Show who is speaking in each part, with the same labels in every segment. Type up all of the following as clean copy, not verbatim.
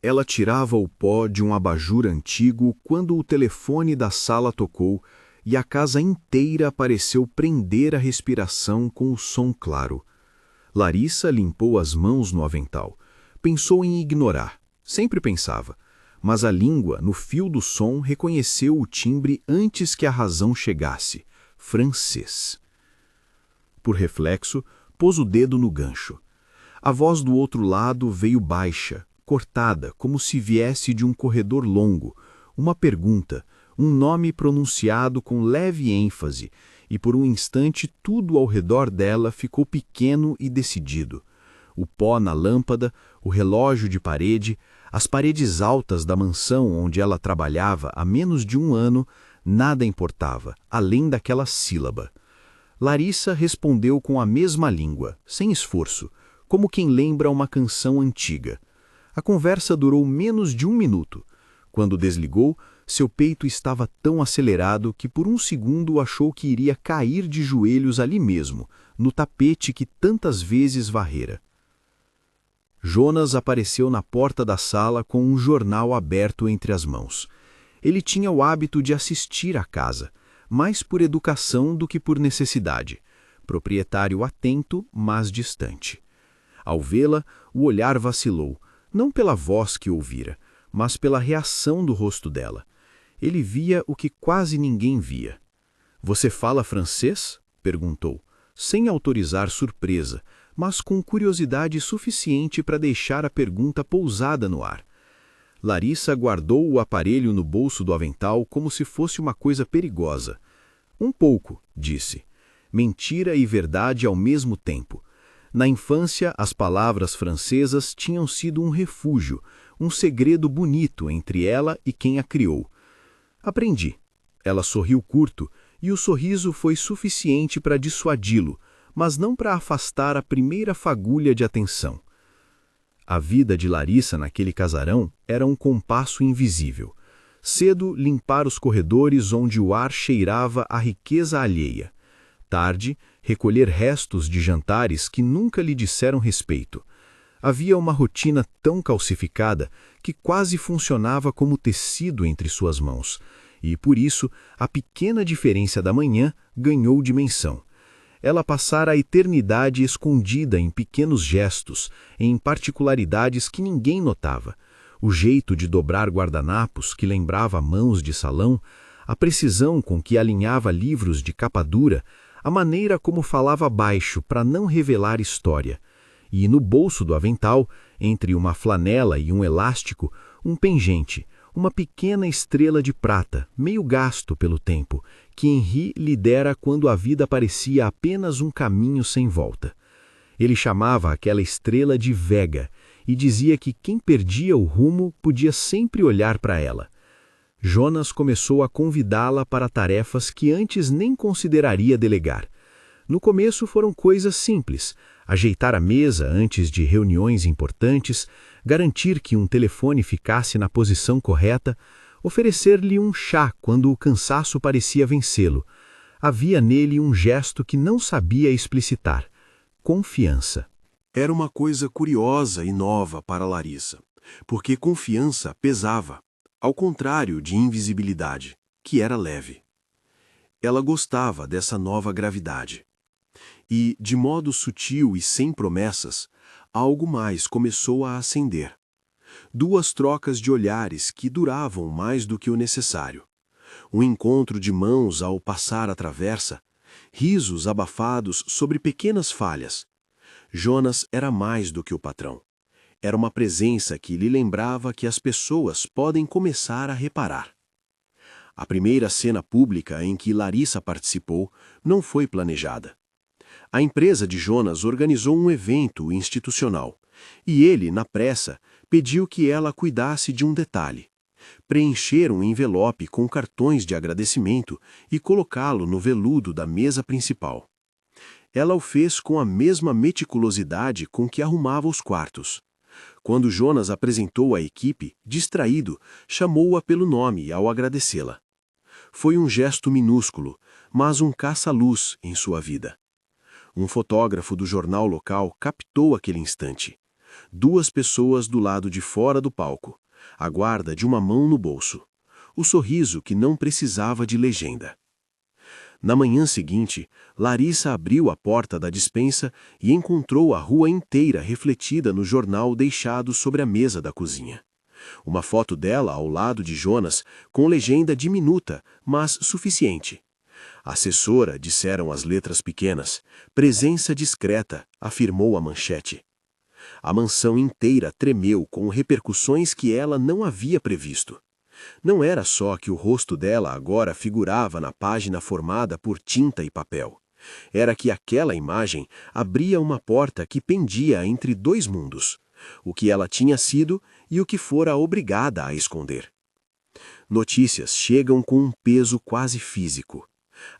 Speaker 1: Ela tirava o pó de um abajur antigo quando o telefone da sala tocou e a casa inteira pareceu prender a respiração com o som claro. Larissa limpou as mãos no avental. Pensou em ignorar. Sempre pensava. Mas a língua, no fio do som, reconheceu o timbre antes que a razão chegasse. Francês. Por reflexo, pôs o dedo no gancho. A voz do outro lado veio baixa, cortada, como se viesse de um corredor longo. Uma pergunta, um nome pronunciado com leve ênfase, e por um instante tudo ao redor dela ficou pequeno e decidido. O pó na lâmpada, o relógio de parede, as paredes altas da mansão onde ela trabalhava há menos de um ano, nada importava, além daquela sílaba. Larissa respondeu com a mesma língua, sem esforço, como quem lembra uma canção antiga. A conversa durou menos de um minuto. Quando desligou, seu peito estava tão acelerado que por um segundo achou que iria cair de joelhos ali mesmo, no tapete que tantas vezes varrera. Jonas apareceu na porta da sala com um jornal aberto entre as mãos. Ele tinha o hábito de assistir à casa, mais por educação do que por necessidade. Proprietário atento, mas distante. Ao vê-la, o olhar vacilou, não pela voz que ouvira, mas pela reação do rosto dela. Ele via o que quase ninguém via. "Você fala francês?" perguntou, sem autorizar surpresa, mas com curiosidade suficiente para deixar a pergunta pousada no ar. Larissa guardou o aparelho no bolso do avental como se fosse uma coisa perigosa. "Um pouco", disse. Mentira e verdade ao mesmo tempo. Na infância, as palavras francesas tinham sido um refúgio, um segredo bonito entre ela e quem a criou. "Aprendi." Ela sorriu curto, e o sorriso foi suficiente para dissuadi-lo, mas não para afastar a primeira fagulha de atenção. A vida de Larissa naquele casarão era um compasso invisível. Cedo, limpar os corredores onde o ar cheirava a riqueza alheia. Tarde, recolher restos de jantares que nunca lhe disseram respeito. Havia uma rotina tão calcificada que quase funcionava como tecido entre suas mãos, e, por isso, a pequena diferença da manhã ganhou dimensão. Ela passara a eternidade escondida em pequenos gestos, em particularidades que ninguém notava. O jeito de dobrar guardanapos que lembrava mãos de salão, a precisão com que alinhava livros de capa dura, a maneira como falava baixo para não revelar história. E no bolso do avental, entre uma flanela e um elástico, um pingente, uma pequena estrela de prata, meio gasto pelo tempo, que Henri lhe dera quando a vida parecia apenas um caminho sem volta. Ele chamava aquela estrela de Vega e dizia que quem perdia o rumo podia sempre olhar para ela. Jonas começou a convidá-la para tarefas que antes nem consideraria delegar. No começo foram coisas simples: ajeitar a mesa antes de reuniões importantes, garantir que um telefone ficasse na posição correta, oferecer-lhe um chá quando o cansaço parecia vencê-lo. Havia nele um gesto que não sabia explicitar: confiança.
Speaker 2: Era uma coisa curiosa e nova para Larissa, porque confiança pesava, ao contrário de invisibilidade, que era leve. Ela gostava dessa nova gravidade. E, de modo sutil e sem promessas, algo mais começou a acender. Duas trocas de olhares que duravam mais do que o necessário. Um encontro de mãos ao passar a travessa, risos abafados sobre pequenas falhas. Jonas era mais do que o patrão. Era uma presença que lhe lembrava que as pessoas podem começar a reparar. A primeira cena pública em que Larissa participou não foi planejada. A empresa de Jonas organizou um evento institucional, e ele, na pressa, pediu que ela cuidasse de um detalhe: preencher um envelope com cartões de agradecimento e colocá-lo no veludo da mesa principal. Ela o fez com a mesma meticulosidade com que arrumava os quartos. Quando Jonas apresentou a equipe, distraído, chamou-a pelo nome ao agradecê-la. Foi um gesto minúsculo, mas um caça-luz em sua vida. Um fotógrafo do jornal local captou aquele instante. 2 pessoas do lado de fora do palco, a guarda de uma mão no bolso. O sorriso que não precisava de legenda. Na manhã seguinte, Larissa abriu a porta da despensa e encontrou a rua inteira refletida no jornal deixado sobre a mesa da cozinha. Uma foto dela ao lado de Jonas, com legenda diminuta, mas suficiente. Assessora, disseram as letras pequenas. Presença discreta, afirmou a manchete. A mansão inteira tremeu com repercussões que ela não havia previsto. Não era só que o rosto dela agora figurava na página formada por tinta e papel. Era que aquela imagem abria uma porta que pendia entre 2 mundos, o que ela tinha sido e o que fora obrigada a esconder. Notícias chegam com um peso quase físico.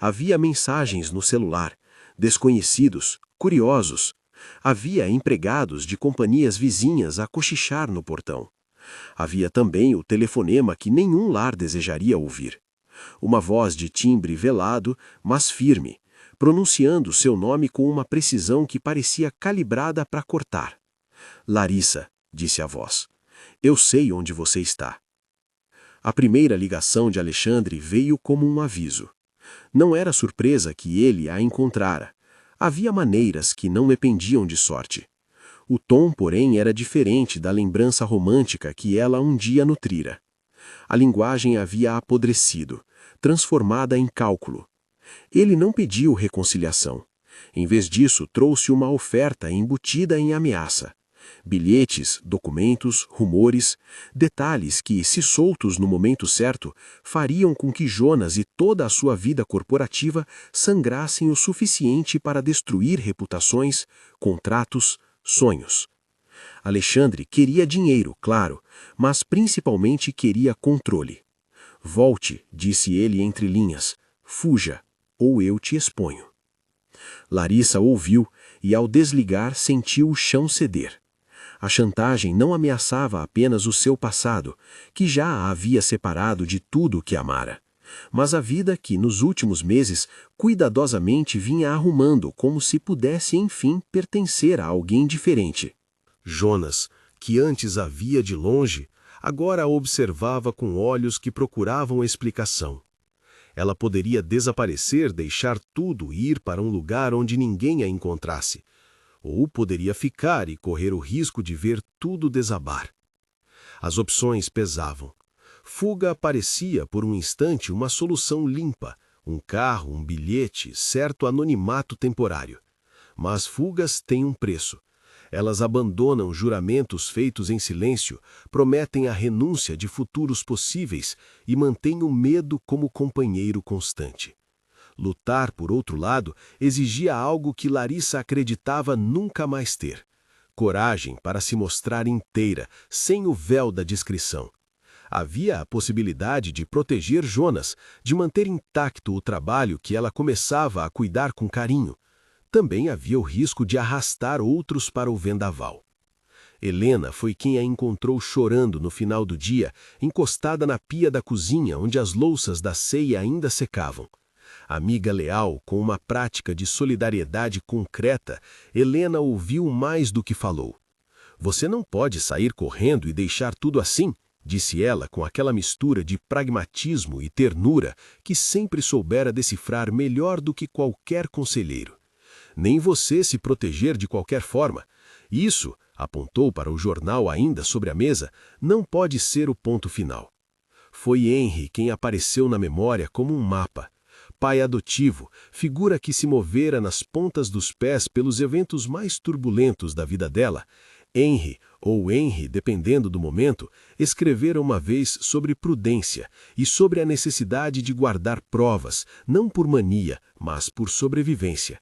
Speaker 2: Havia mensagens no celular, desconhecidos, curiosos. Havia empregados de companhias vizinhas a cochichar no portão. Havia também o telefonema que nenhum lar desejaria ouvir. Uma voz de timbre velado, mas firme, pronunciando seu nome com uma precisão que parecia calibrada para cortar. Larissa, disse a voz, eu sei onde você está. A primeira ligação de Alexandre veio como um aviso. Não era surpresa que ele a encontrara. Havia maneiras que não dependiam de sorte. O tom, porém, era diferente da lembrança romântica que ela um dia nutrira. A linguagem havia apodrecido, transformada em cálculo. Ele não pediu reconciliação. Em vez disso, trouxe uma oferta embutida em ameaça. Bilhetes, documentos, rumores, detalhes que, se soltos no momento certo, fariam com que Jonas e toda a sua vida corporativa sangrassem o suficiente para destruir reputações, contratos, sonhos. Alexandre queria dinheiro, claro, mas principalmente queria controle. Volte, disse ele entre linhas, fuja, ou eu te exponho. Larissa ouviu e, ao desligar, sentiu o chão ceder. A chantagem não ameaçava apenas o seu passado, que já a havia separado de tudo o que amara, mas a vida que, nos últimos meses, cuidadosamente vinha arrumando como se pudesse, enfim, pertencer a alguém diferente.
Speaker 3: Jonas, que antes a via de longe, agora a observava com olhos que procuravam explicação. Ela poderia desaparecer, deixar tudo e ir para um lugar onde ninguém a encontrasse, ou poderia ficar e correr o risco de ver tudo desabar. As opções pesavam. Fuga parecia, por um instante, uma solução limpa, um carro, um bilhete, certo anonimato temporário. Mas fugas têm um preço. Elas abandonam juramentos feitos em silêncio, prometem a renúncia de futuros possíveis e mantêm o medo como companheiro constante. Lutar, por outro lado, exigia algo que Larissa acreditava nunca mais ter. Coragem para se mostrar inteira, sem o véu da discrição. Havia a possibilidade de proteger Jonas, de manter intacto o trabalho que ela começava a cuidar com carinho. Também havia o risco de arrastar outros para o vendaval. Helena foi quem a encontrou chorando no final do dia, encostada na pia da cozinha onde as louças da ceia ainda secavam. Amiga leal, com uma prática de solidariedade concreta, Helena ouviu mais do que falou. Você não pode sair correndo e deixar tudo assim, disse ela com aquela mistura de pragmatismo e ternura que sempre soubera decifrar melhor do que qualquer conselheiro. Nem você se proteger de qualquer forma. Isso, apontou para o jornal ainda sobre a mesa, não pode ser o ponto final. Foi Henry quem apareceu na memória como um mapa. Pai adotivo, figura que se movera nas pontas dos pés pelos eventos mais turbulentos da vida dela, Henry, ou Henry, dependendo do momento, escrevera uma vez sobre prudência e sobre a necessidade de guardar provas, não por mania, mas por sobrevivência.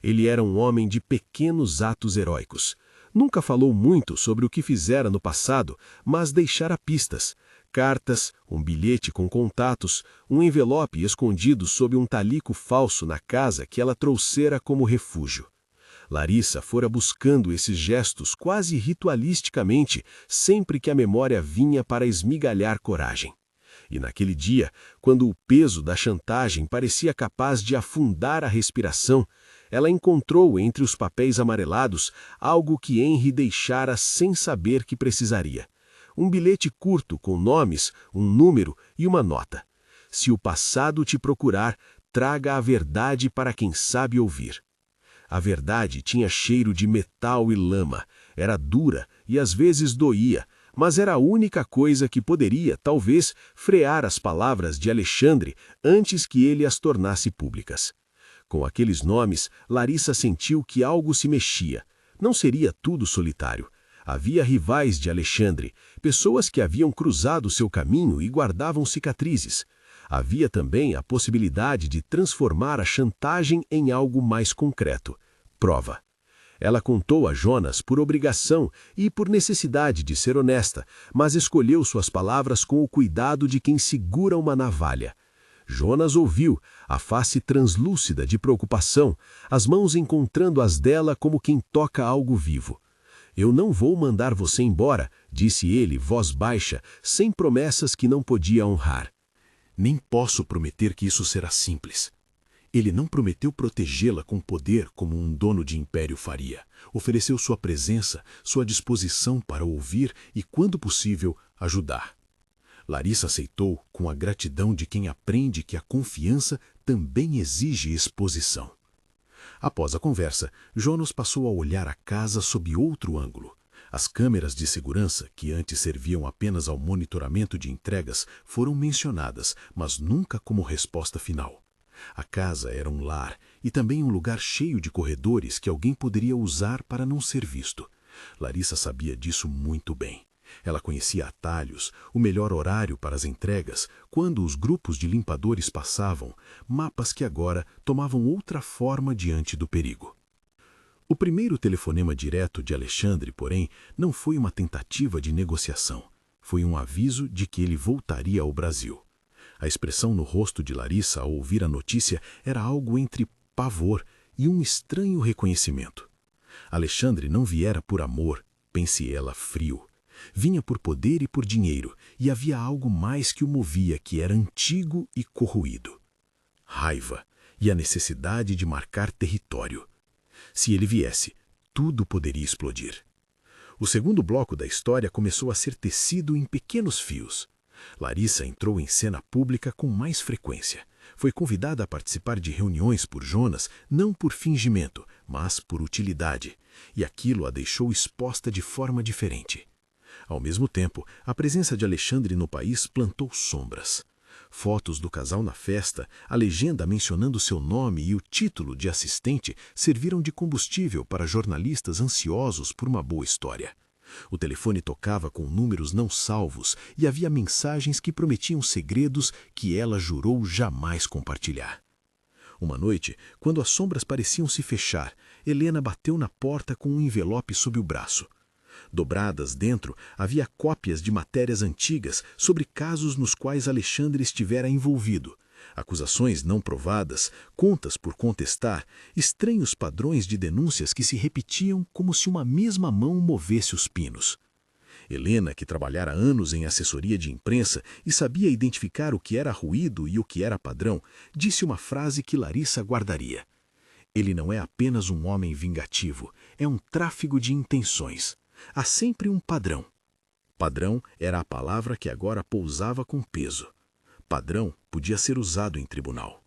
Speaker 3: Ele era um homem de pequenos atos heróicos. Nunca falou muito sobre o que fizera no passado, mas deixara pistas. Cartas, um bilhete com contatos, um envelope escondido sob um talico falso na casa que ela trouxera como refúgio. Larissa fora buscando esses gestos quase ritualisticamente, sempre que a memória vinha para esmigalhar coragem. E naquele dia, quando o peso da chantagem parecia capaz de afundar a respiração, Ela encontrou entre os papéis amarelados algo que Henry deixara sem saber que precisaria. Um bilhete curto com nomes, um número e uma nota. Se o passado te procurar, traga a verdade para quem sabe ouvir. A verdade tinha cheiro de metal e lama, era dura e às vezes doía, mas era a única coisa que poderia, talvez, frear as palavras de Alexandre antes que ele as tornasse públicas. Com aqueles nomes, Larissa sentiu que algo se mexia. Não seria tudo solitário. Havia rivais de Alexandre, pessoas que haviam cruzado seu caminho e guardavam cicatrizes. Havia também a possibilidade de transformar a chantagem em algo mais concreto. Prova. Ela contou a Jonas por obrigação e por necessidade de ser honesta, mas escolheu suas palavras com o cuidado de quem segura uma navalha. Jonas ouviu, a face translúcida de preocupação, as mãos encontrando as dela como quem toca algo vivo. Eu não vou mandar você embora, disse ele, voz baixa, sem promessas que não podia honrar.
Speaker 4: Nem posso prometer que isso será simples. Ele não prometeu protegê-la com poder como um dono de império faria. Ofereceu sua presença, sua disposição para ouvir e, quando possível, ajudar. Larissa aceitou com a gratidão de quem aprende que a confiança também exige exposição. Após a conversa, Jonas passou a olhar a casa sob outro ângulo. As câmeras de segurança, que antes serviam apenas ao monitoramento de entregas, foram mencionadas, mas nunca como resposta final. A casa era um lar e também um lugar cheio de corredores que alguém poderia usar para não ser visto. Larissa sabia disso muito bem. Ela conhecia atalhos, o melhor horário para as entregas, quando os grupos de limpadores passavam, mapas que agora tomavam outra forma diante do perigo. O primeiro telefonema direto de Alexandre, porém, não foi uma tentativa de negociação. Foi um aviso de que ele voltaria ao Brasil. A expressão no rosto de Larissa ao ouvir a notícia era algo entre pavor e um estranho reconhecimento. Alexandre não viera por amor, pense ela frio. Vinha por poder e por dinheiro, e havia algo mais que o movia que era antigo e corroído. Raiva e a necessidade de marcar território. Se ele viesse, tudo poderia explodir. O segundo bloco da história começou a ser tecido em pequenos fios. Larissa entrou em cena pública com mais frequência. Foi convidada a participar de reuniões por Jonas, não por fingimento, mas por utilidade, e aquilo a deixou exposta de forma diferente. Ao mesmo tempo, a presença de Alexandre no país plantou sombras. Fotos do casal na festa, a legenda mencionando seu nome e o título de assistente serviram de combustível para jornalistas ansiosos por uma boa história. O telefone tocava com números não salvos e havia mensagens que prometiam segredos que ela jurou jamais compartilhar. Uma noite, quando as sombras pareciam se fechar, Helena bateu na porta com um envelope sob o braço. Dobradas dentro, havia cópias de matérias antigas sobre casos nos quais Alexandre estivera envolvido. Acusações não provadas, contas por contestar, estranhos padrões de denúncias que se repetiam como se uma mesma mão movesse os pinos. Helena, que trabalhara anos em assessoria de imprensa e sabia identificar o que era ruído e o que era padrão, disse uma frase que Larissa guardaria. Ele não é apenas um homem vingativo, é um tráfego de intenções. Há sempre um padrão. Padrão era a palavra que agora pousava com peso. Padrão podia ser usado em tribunal.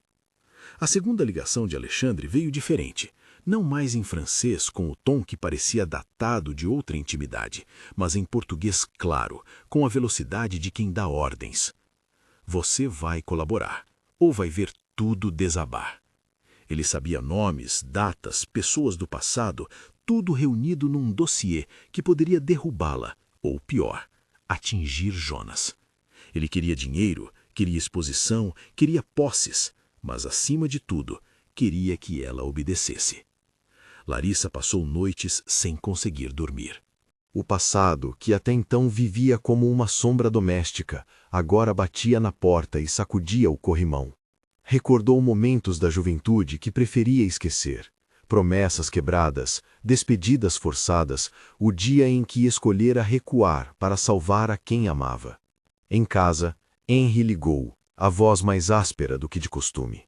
Speaker 4: A segunda ligação de Alexandre veio diferente, não mais em francês com o tom que parecia datado de outra intimidade, mas em português claro, com a velocidade de quem dá ordens. Você vai colaborar, ou vai ver tudo desabar. Ele sabia nomes, datas, pessoas do passado, tudo reunido num dossiê que poderia derrubá-la, ou pior, atingir Jonas. Ele queria dinheiro, queria exposição, queria posses, mas acima de tudo, queria que ela obedecesse. Larissa passou noites sem conseguir dormir.
Speaker 1: O passado, que até então vivia como uma sombra doméstica, agora batia na porta e sacudia o corrimão. Recordou momentos da juventude que preferia esquecer. Promessas quebradas, despedidas forçadas, o dia em que escolhera recuar para salvar a quem amava. Em casa, Henry ligou, a voz mais áspera do que de costume.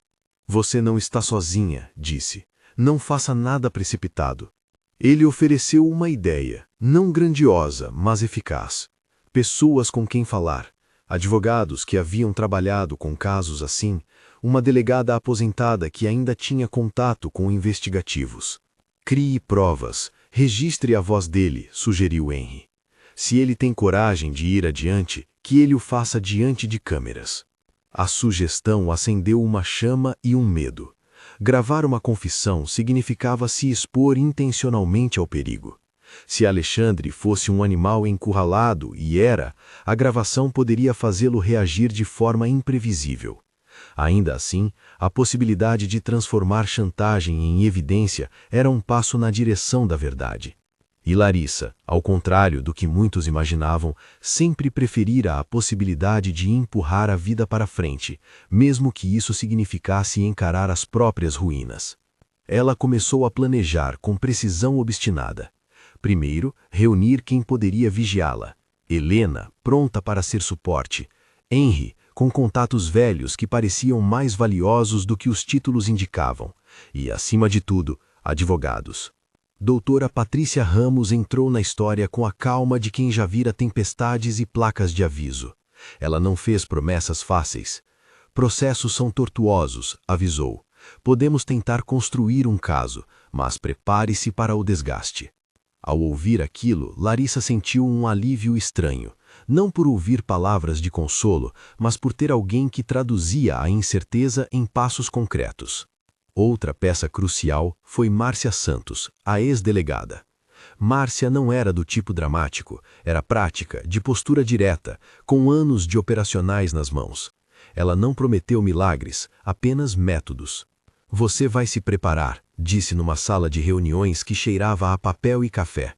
Speaker 1: Você não está sozinha, disse.
Speaker 3: Não faça nada precipitado. Ele ofereceu uma ideia, não grandiosa, mas eficaz. Pessoas com quem falar, advogados que haviam trabalhado com casos assim, uma delegada aposentada que ainda tinha contato com investigativos. Crie provas, registre a voz dele, sugeriu Henry. Se ele tem coragem de ir adiante, que ele o faça diante de câmeras. A sugestão acendeu uma chama e um medo. Gravar uma confissão significava se expor intencionalmente ao perigo. Se Alexandre fosse um animal encurralado, e era, a gravação poderia fazê-lo reagir de forma imprevisível. Ainda assim, a possibilidade de transformar chantagem em evidência era um passo na direção da verdade. E Larissa, ao contrário do que muitos imaginavam, sempre preferira a possibilidade de empurrar a vida para frente, mesmo que isso significasse encarar as próprias ruínas. Ela começou a planejar com precisão obstinada. Primeiro, reunir quem poderia vigiá-la. Helena, pronta para ser suporte. Henry, com contatos velhos que pareciam mais valiosos do que os títulos indicavam. E, acima de tudo, advogados. Doutora Patrícia Ramos entrou na história com a calma de quem já vira tempestades e placas de aviso. Ela não fez promessas fáceis. Processos são tortuosos, avisou. Podemos tentar construir um caso, mas prepare-se para o desgaste. Ao ouvir aquilo, Larissa sentiu um alívio estranho, não por ouvir palavras de consolo, mas por ter alguém que traduzia a incerteza em passos concretos. Outra peça crucial foi Márcia Santos, a ex-delegada. Márcia não era do tipo dramático, era prática, de postura direta, com anos de operacionais nas mãos. Ela não prometeu milagres, apenas métodos. Você vai se preparar, disse numa sala de reuniões que cheirava a papel e café.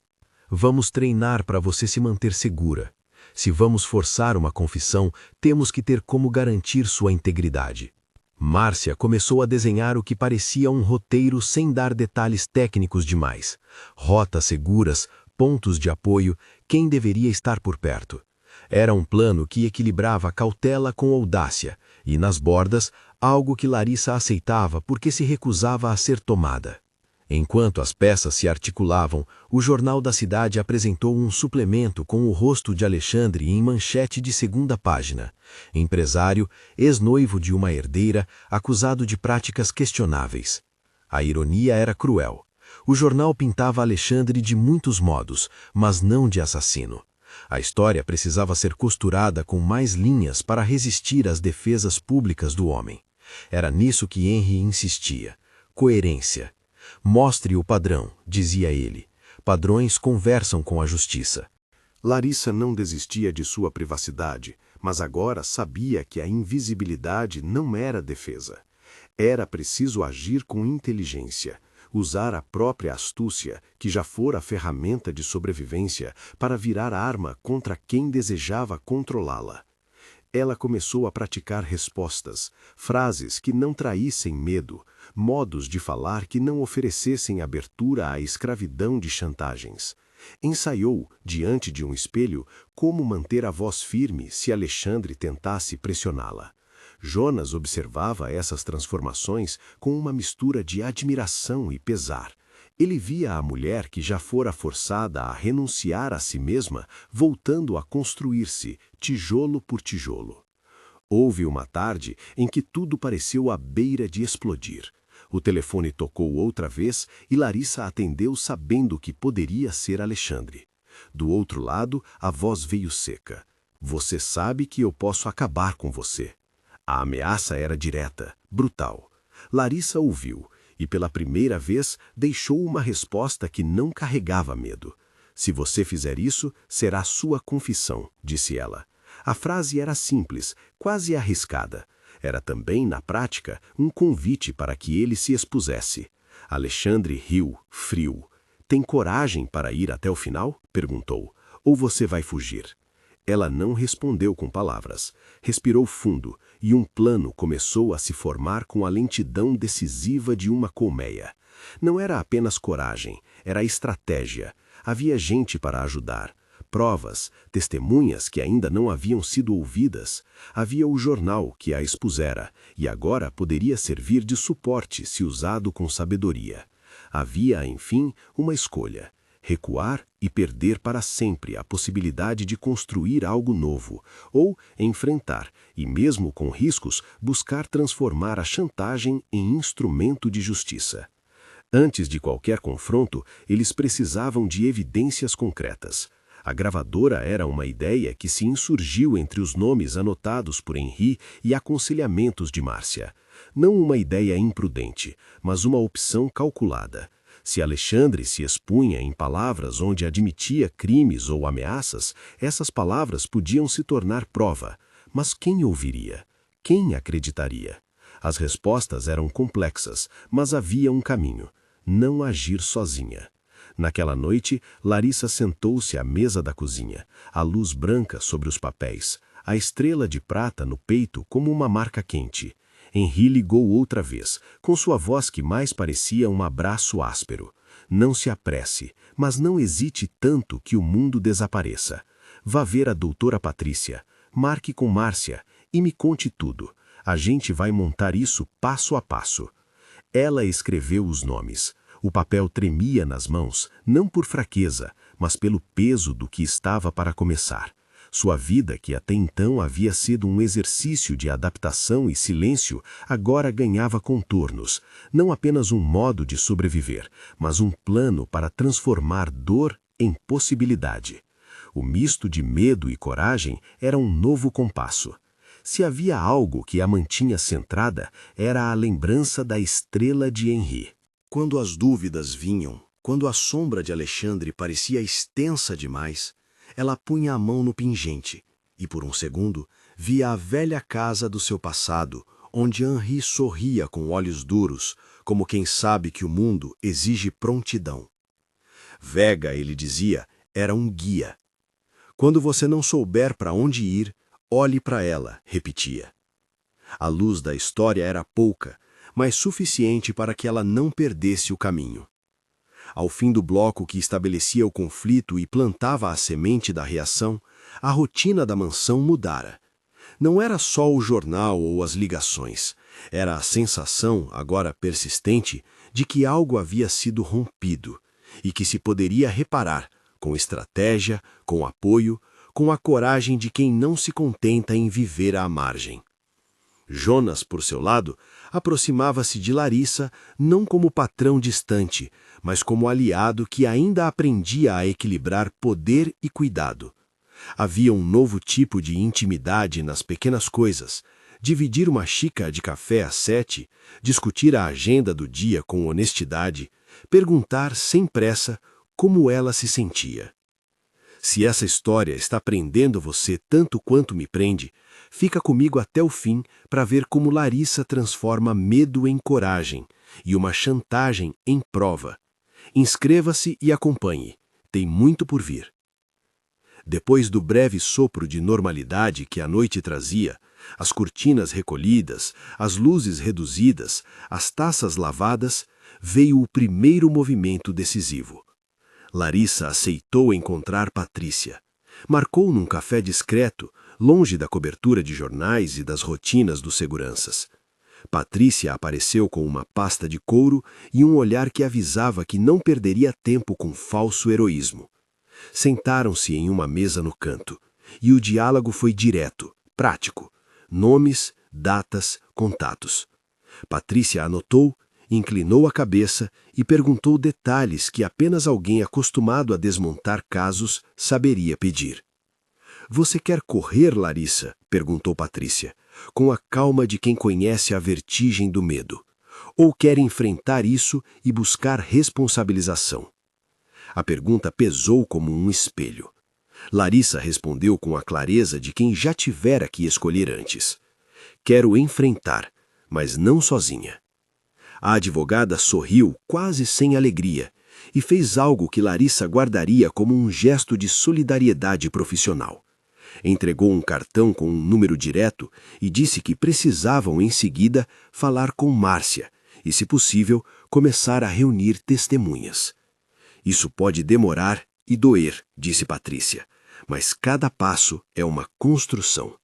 Speaker 3: Vamos treinar para você se manter segura. Se vamos forçar uma confissão, temos que ter como garantir sua integridade. Márcia começou a desenhar o que parecia um roteiro sem dar detalhes técnicos demais. Rotas seguras, pontos de apoio, quem deveria estar por perto. Era um plano que equilibrava cautela com audácia, e nas bordas, algo que Larissa aceitava porque se recusava a ser tomada. Enquanto as peças se articulavam, o Jornal da Cidade apresentou um suplemento com o rosto de Alexandre em manchete de segunda página. Empresário, ex-noivo de uma herdeira, acusado de práticas questionáveis. A ironia era cruel. O jornal pintava Alexandre de muitos modos, mas não de assassino. A história precisava ser costurada com mais linhas para resistir às defesas públicas do homem. Era nisso que Henry insistia. Coerência. Mostre o padrão, dizia ele. Padrões conversam com a justiça.
Speaker 2: Larissa não desistia de sua privacidade, mas agora sabia que a invisibilidade não era defesa. Era preciso agir com inteligência, usar a própria astúcia, que já fora ferramenta de sobrevivência, para virar arma contra quem desejava controlá-la. Ela começou a praticar respostas, frases que não traíssem medo, modos de falar que não oferecessem abertura à escravidão de chantagens. Ensaiou, diante de um espelho, como manter a voz firme se Alexandre tentasse pressioná-la. Jonas observava essas transformações com uma mistura de admiração e pesar. Ele via a mulher que já fora forçada a renunciar a si mesma, voltando a construir-se, tijolo por tijolo. Houve uma tarde em que tudo pareceu à beira de explodir. O telefone tocou outra vez e Larissa atendeu sabendo que poderia ser Alexandre. Do outro lado, a voz veio seca. Você sabe que eu posso acabar com você. A ameaça era direta, brutal. Larissa ouviu e, pela primeira vez, deixou uma resposta que não carregava medo. Se você fizer isso, será sua confissão, disse ela. A frase era simples, quase arriscada. Era também, na prática, um convite para que ele se expusesse. Alexandre riu, frio. Tem coragem para ir até o final? Perguntou. Ou você vai fugir? Ela não respondeu com palavras. Respirou fundo, e um plano começou a se formar com a lentidão decisiva de uma colmeia. Não era apenas coragem, era estratégia. Havia gente para ajudar. Provas, testemunhas que ainda não haviam sido ouvidas. Havia o jornal que a expusera, e agora poderia servir de suporte se usado com sabedoria.
Speaker 3: Havia, enfim, uma escolha: recuar e perder para sempre a possibilidade de construir algo novo, ou enfrentar, e mesmo com riscos, buscar transformar a chantagem em instrumento de justiça. Antes de qualquer confronto, eles precisavam de evidências concretas. A gravadora era uma ideia que se insurgiu entre os nomes anotados por Henri e aconselhamentos de Márcia. Não uma ideia imprudente, mas uma opção calculada. Se Alexandre se expunha em palavras onde admitia crimes ou ameaças, essas palavras podiam se tornar prova. Mas quem ouviria? Quem acreditaria? As respostas eram complexas, mas havia um caminho: não agir sozinha. Naquela noite, Larissa sentou-se à mesa da cozinha, a luz branca sobre os papéis, a estrela de prata no peito como uma marca quente. Henri ligou outra vez, com sua voz que mais parecia um abraço áspero. Não se apresse, mas não hesite tanto que o mundo desapareça. Vá ver a doutora Patrícia, marque com Márcia e me conte tudo. A gente vai montar isso passo a passo. Ela escreveu os nomes. O papel tremia nas mãos, não por fraqueza, mas pelo peso do que estava para começar. Sua vida, que até então havia sido um exercício de adaptação e silêncio, agora ganhava contornos, não apenas um modo de sobreviver, mas um plano para transformar dor em possibilidade. O misto de medo e coragem era um novo compasso. Se havia algo que a mantinha centrada, era a lembrança da estrela de Henri.
Speaker 2: Quando as dúvidas vinham, quando a sombra de Alexandre parecia extensa demais, ela punha a mão no pingente e, por um segundo, via a velha casa do seu passado, onde Henri sorria com olhos duros, como quem sabe que o mundo exige prontidão. Vega, ele dizia, era um guia. Quando você não souber para onde ir, olhe para ela, repetia. A luz da história era pouca, mas suficiente para que ela não perdesse o caminho. Ao fim do bloco que estabelecia o conflito e plantava a semente da reação, a rotina da mansão mudara. Não era só o jornal ou as ligações, era a sensação, agora persistente, de que algo havia sido rompido e que se poderia reparar, com estratégia, com apoio, com a coragem de quem não se contenta em viver à margem. Jonas, por seu lado, aproximava-se de Larissa não como patrão distante, mas como aliado que ainda aprendia a equilibrar poder e cuidado. Havia um novo tipo de intimidade nas pequenas coisas: dividir uma xícara de café às 7, discutir a agenda do dia com honestidade, perguntar sem pressa como ela se sentia. Se essa história está prendendo você tanto quanto me prende, fica comigo até o fim para ver como Larissa transforma medo em coragem e uma chantagem em prova. Inscreva-se e acompanhe. Tem muito por vir. Depois do breve sopro de normalidade que a noite trazia, as cortinas recolhidas, as luzes reduzidas, as taças lavadas, veio o primeiro movimento decisivo. Larissa aceitou encontrar Patrícia. Marcou num café discreto, longe da cobertura de jornais e das rotinas dos seguranças. Patrícia apareceu com uma pasta de couro e um olhar que avisava que não perderia tempo com falso heroísmo. Sentaram-se em uma mesa no canto, e o diálogo foi direto, prático. Nomes, datas, contatos. Patrícia anotou, inclinou a cabeça e perguntou detalhes que apenas alguém acostumado a desmontar casos saberia pedir. "Você quer correr, Larissa?" perguntou Patrícia, com a calma de quem conhece a vertigem do medo. "Ou quer enfrentar isso e buscar responsabilização?" A pergunta pesou como um espelho. Larissa respondeu com a clareza de quem já tivera que escolher antes. "Quero enfrentar, mas não sozinha." A advogada sorriu quase sem alegria e fez algo que Larissa guardaria como um gesto de solidariedade profissional. Entregou um cartão com um número direto e disse que precisavam em seguida falar com Márcia e, se possível, começar a reunir testemunhas. "Isso pode demorar e doer", disse Patrícia, "mas cada passo é uma construção."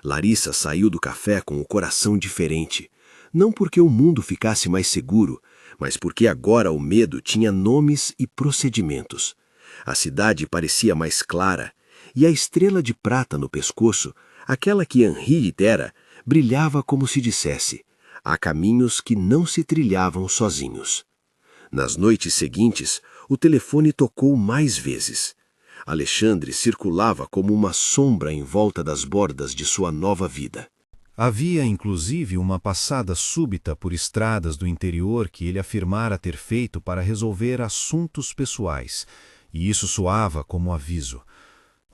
Speaker 2: Larissa saiu do café com o coração diferente, não porque o mundo ficasse mais seguro, mas porque agora o medo tinha nomes e procedimentos. A cidade parecia mais clara, e a estrela de prata no pescoço, aquela que Henri dera, brilhava como se dissesse: há caminhos que não se trilhavam sozinhos. Nas noites seguintes, o telefone tocou mais vezes. Alexandre circulava como uma sombra em volta das bordas de sua nova vida.
Speaker 1: Havia, inclusive, uma passada súbita por estradas do interior que ele afirmara ter feito para resolver assuntos pessoais, e isso soava como aviso.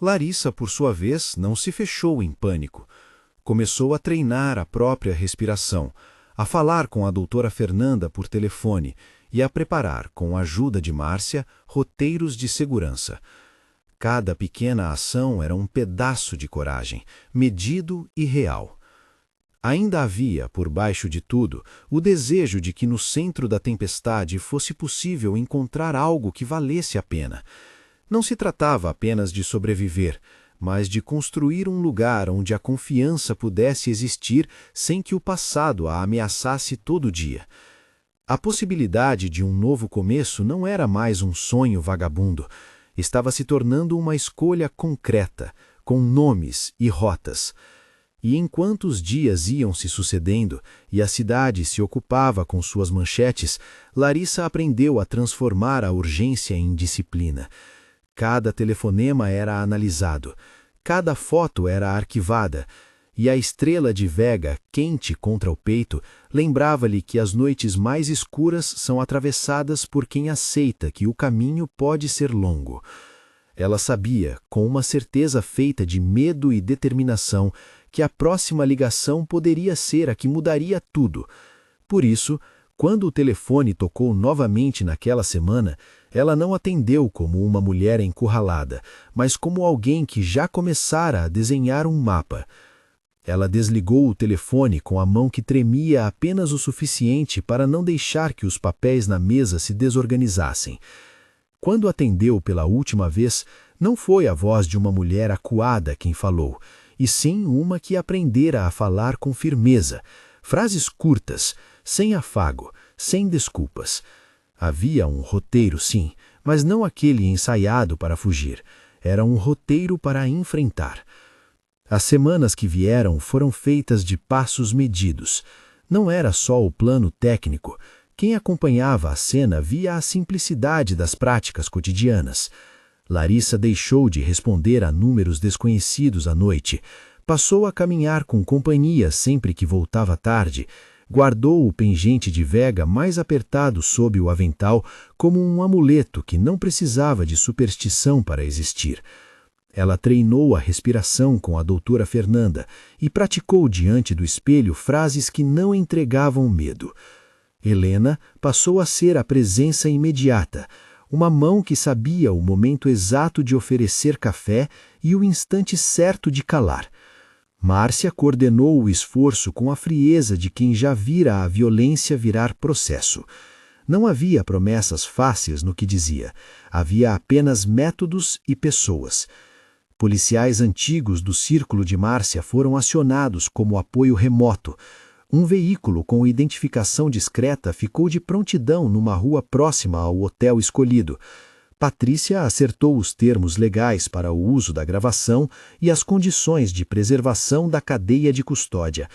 Speaker 1: Larissa, por sua vez, não se fechou em pânico. Começou a treinar a própria respiração, a falar com a doutora Fernanda por telefone e a preparar, com a ajuda de Márcia, roteiros de segurança. Cada pequena ação era um pedaço de coragem, medido e real. Ainda havia, por baixo de tudo, o desejo de que no centro da tempestade fosse possível encontrar algo que valesse a pena. Não se tratava apenas de sobreviver, mas de construir um lugar onde a confiança pudesse existir sem que o passado a ameaçasse todo dia. A possibilidade de um novo começo não era mais um sonho vagabundo. Estava se tornando uma escolha concreta, com nomes e rotas. E enquanto os dias iam se sucedendo e a cidade se ocupava com suas manchetes, Larissa aprendeu a transformar a urgência em disciplina. Cada telefonema era analisado, cada foto era arquivada, e a estrela de Vega, quente contra o peito, lembrava-lhe que as noites mais escuras são atravessadas por quem aceita que o caminho pode ser longo. Ela sabia, com uma certeza feita de medo e determinação, que a próxima ligação poderia ser a que mudaria tudo. Por isso, quando o telefone tocou novamente naquela semana, ela não atendeu como uma mulher encurralada, mas como alguém que já começara a desenhar um mapa. Ela desligou o telefone com a mão que tremia apenas o suficiente para não deixar que os papéis na mesa se desorganizassem. Quando atendeu pela última vez, não foi a voz de uma mulher acuada quem falou, e sim uma que aprendera a falar com firmeza, frases curtas, sem afago, sem desculpas. Havia um roteiro, sim, mas não aquele ensaiado para fugir. Era um roteiro para enfrentar. As semanas que vieram foram feitas de passos medidos. Não era só o plano técnico. Quem acompanhava a cena via a simplicidade das práticas cotidianas. Larissa deixou de responder a números desconhecidos à noite, passou a caminhar com companhia sempre que voltava tarde, guardou o pingente de Vega mais apertado sob o avental como um amuleto que não precisava de superstição para existir. Ela treinou a respiração com a doutora Fernanda e praticou diante do espelho frases que não entregavam medo. Helena passou a ser a presença imediata, uma mão que sabia o momento exato de oferecer café e o instante certo de calar. Márcia coordenou o esforço com a frieza de quem já vira a violência virar processo. Não havia promessas fáceis no que dizia, havia apenas métodos e pessoas. Policiais antigos do círculo de Márcia foram acionados como apoio remoto. Um veículo com identificação discreta ficou de prontidão numa rua próxima ao hotel escolhido. Patrícia acertou os termos legais para o uso da gravação e as condições de preservação da cadeia de custódia.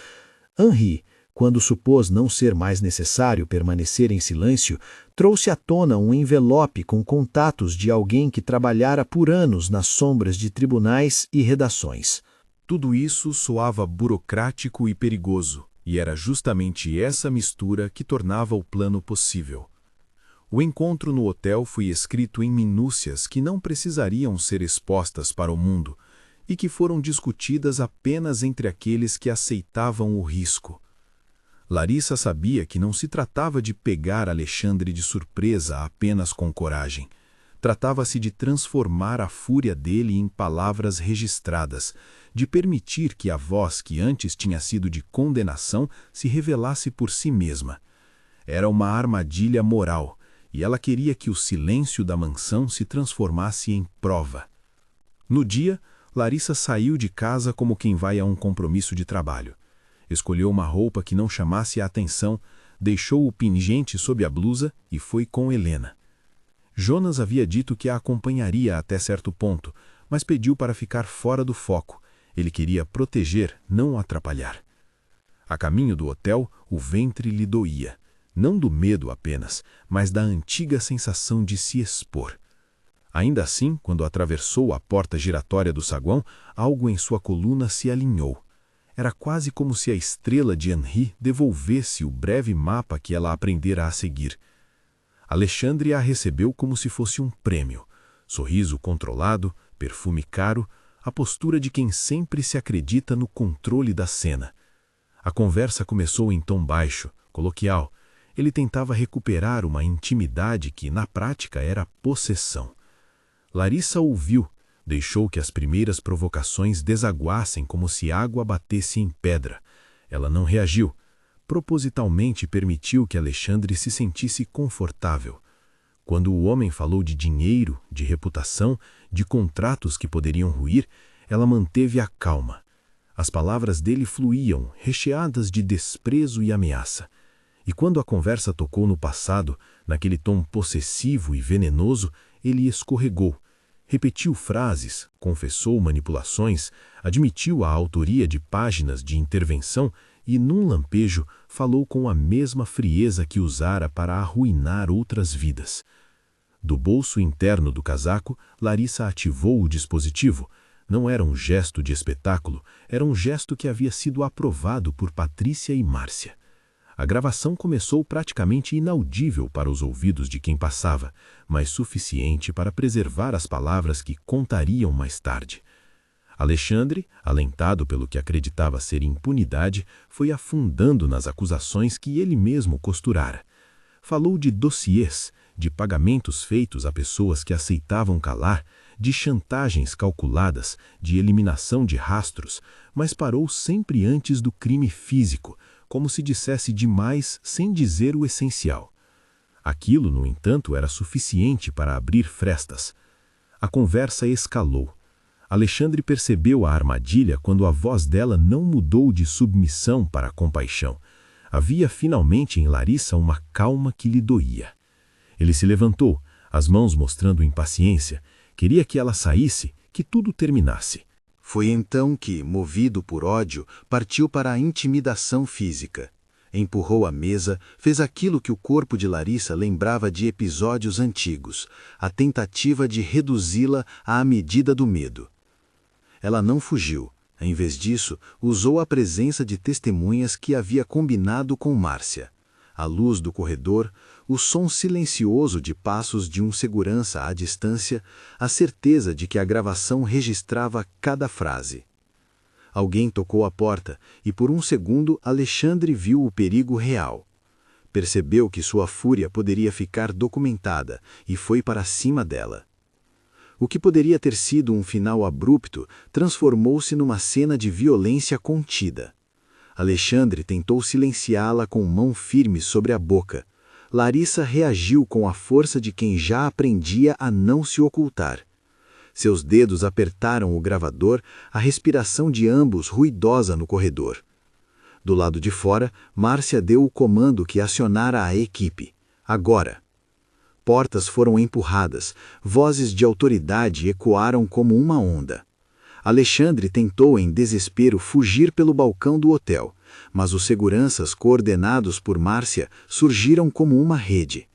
Speaker 1: Henri, quando supôs não ser mais necessário permanecer em silêncio, trouxe à tona um envelope com contatos de alguém que trabalhara por anos nas sombras de tribunais e redações.
Speaker 4: Tudo isso soava burocrático e perigoso. E era justamente essa mistura que tornava o plano possível. O encontro no hotel foi escrito em minúcias que não precisariam ser expostas para o mundo e que foram discutidas apenas entre aqueles que aceitavam o risco. Larissa sabia que não se tratava de pegar Alexandre de surpresa apenas com coragem. Tratava-se de transformar a fúria dele em palavras registradas, de permitir que a voz que antes tinha sido de condenação se revelasse por si mesma. Era uma armadilha moral, e ela queria que o silêncio da mansão se transformasse em prova. No dia, Larissa saiu de casa como quem vai a um compromisso de trabalho. Escolheu uma roupa que não chamasse a atenção,
Speaker 1: deixou o pingente sob a blusa e foi com Helena. Jonas havia dito que a acompanharia até certo ponto, mas pediu para ficar fora do foco. Ele queria proteger, não atrapalhar. A caminho do hotel, o ventre lhe doía. Não do medo apenas, mas da antiga sensação de se expor. Ainda assim, quando atravessou a porta giratória do saguão, algo em sua coluna se alinhou. Era quase como se a estrela de Henri devolvesse o breve mapa que ela aprendera a seguir. Alexandre a recebeu como se fosse um prêmio. Sorriso controlado, perfume caro, a postura de quem sempre se acredita no controle da cena. A conversa começou em tom baixo, coloquial. Ele tentava recuperar uma intimidade que, na prática, era possessão. Larissa ouviu, deixou que as primeiras provocações desaguassem como se água batesse em pedra. Ela não reagiu. Propositalmente permitiu que Alexandre se sentisse confortável. Quando o homem falou de dinheiro, de reputação, de contratos que poderiam ruir, ela manteve a calma. As palavras dele fluíam, recheadas de desprezo e ameaça. E quando a conversa tocou no passado, naquele tom possessivo e venenoso, ele escorregou. Repetiu frases, confessou manipulações, admitiu a autoria de páginas de intervenção e, num lampejo, falou com a mesma frieza que usara para arruinar outras vidas. Do bolso interno do casaco, Larissa ativou o dispositivo. Não era um gesto de espetáculo, era um gesto que havia sido aprovado por Patrícia e Márcia. A gravação começou praticamente inaudível para os ouvidos de quem passava, mas suficiente para preservar as palavras que contariam mais tarde. Alexandre, alentado pelo que acreditava ser impunidade, foi afundando nas acusações que ele mesmo costurara. Falou de dossiês, de pagamentos feitos a pessoas que aceitavam calar, de chantagens calculadas, de eliminação de rastros, mas parou sempre antes do crime físico, como se dissesse demais sem dizer o essencial. Aquilo, no entanto, era suficiente para abrir frestas. A conversa escalou. Alexandre percebeu a armadilha quando a voz dela não mudou de submissão para compaixão. Havia finalmente em Larissa uma calma que lhe doía. Ele se levantou, as mãos mostrando impaciência. Queria que ela saísse, que tudo terminasse.
Speaker 2: Foi então que, movido por ódio, partiu para a intimidação física. Empurrou a mesa, fez aquilo que o corpo de Larissa lembrava de episódios antigos, a tentativa de reduzi-la à medida do medo. Ela não fugiu. Em vez disso, usou a presença de testemunhas que havia combinado com Márcia. A luz do corredor, o som silencioso de passos de um segurança à distância, a certeza de que a gravação registrava cada frase. Alguém tocou a porta e por um segundo Alexandre viu o perigo real. Percebeu que sua fúria poderia ficar documentada e foi para cima dela. O que poderia ter sido um final abrupto transformou-se numa cena de violência contida. Alexandre tentou silenciá-la com mão firme sobre a boca. Larissa reagiu com a força de quem já aprendia a não se ocultar. Seus dedos apertaram o gravador, a respiração de ambos ruidosa no corredor. Do lado de fora, Márcia deu o comando que acionara a equipe. Agora! Portas foram empurradas, vozes de autoridade ecoaram como uma onda. Alexandre tentou em desespero fugir pelo balcão do hotel, mas os seguranças coordenados por Márcia surgiram como uma rede.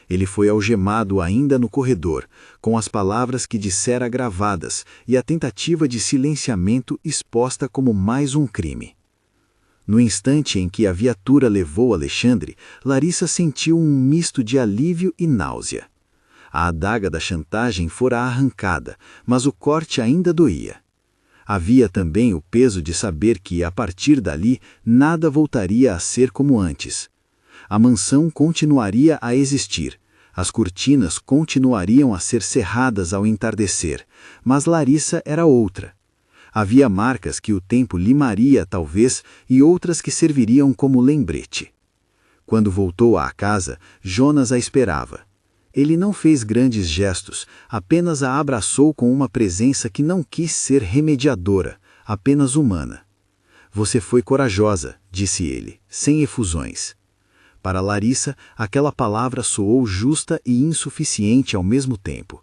Speaker 2: Ele foi algemado ainda no corredor, com as palavras que dissera gravadas e a tentativa de silenciamento exposta como mais um crime. No instante em que a viatura levou Alexandre, Larissa sentiu um misto de alívio e náusea. A adaga da chantagem fora arrancada, mas o corte ainda doía. Havia também o peso de saber que, a partir dali, nada voltaria a ser como antes. A mansão continuaria a existir, as cortinas continuariam a ser cerradas ao entardecer, mas Larissa era outra. Havia marcas que o tempo limaria, talvez, e outras que serviriam como lembrete. Quando voltou à casa, Jonas a esperava. Ele não fez grandes gestos, apenas a abraçou com uma presença que não quis ser remediadora, apenas humana. Você foi corajosa, disse ele, sem efusões.
Speaker 1: Para Larissa, aquela palavra soou justa e insuficiente ao mesmo tempo.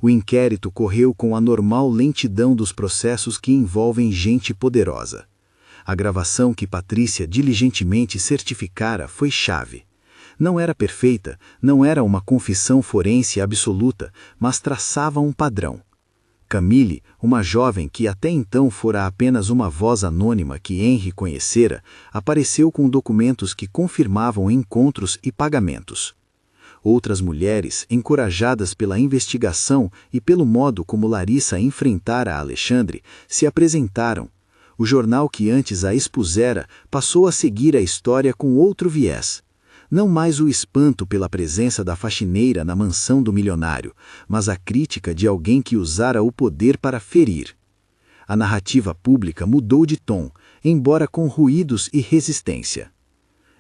Speaker 1: O inquérito correu com a normal lentidão dos processos que envolvem gente poderosa. A gravação que Patrícia diligentemente certificara foi chave. Não era perfeita, não era uma confissão forense absoluta, mas traçava um padrão. Camille, uma jovem que até então fora apenas uma voz anônima que Henry conhecera, apareceu com documentos que confirmavam encontros e pagamentos. Outras mulheres, encorajadas pela investigação e pelo modo como Larissa enfrentara Alexandre, se apresentaram. O jornal que antes a expusera passou a seguir a história com outro viés. Não mais o espanto pela presença da faxineira na mansão do milionário, mas a crítica de alguém que usara o poder para ferir. A narrativa pública mudou de tom, embora com ruídos e resistência.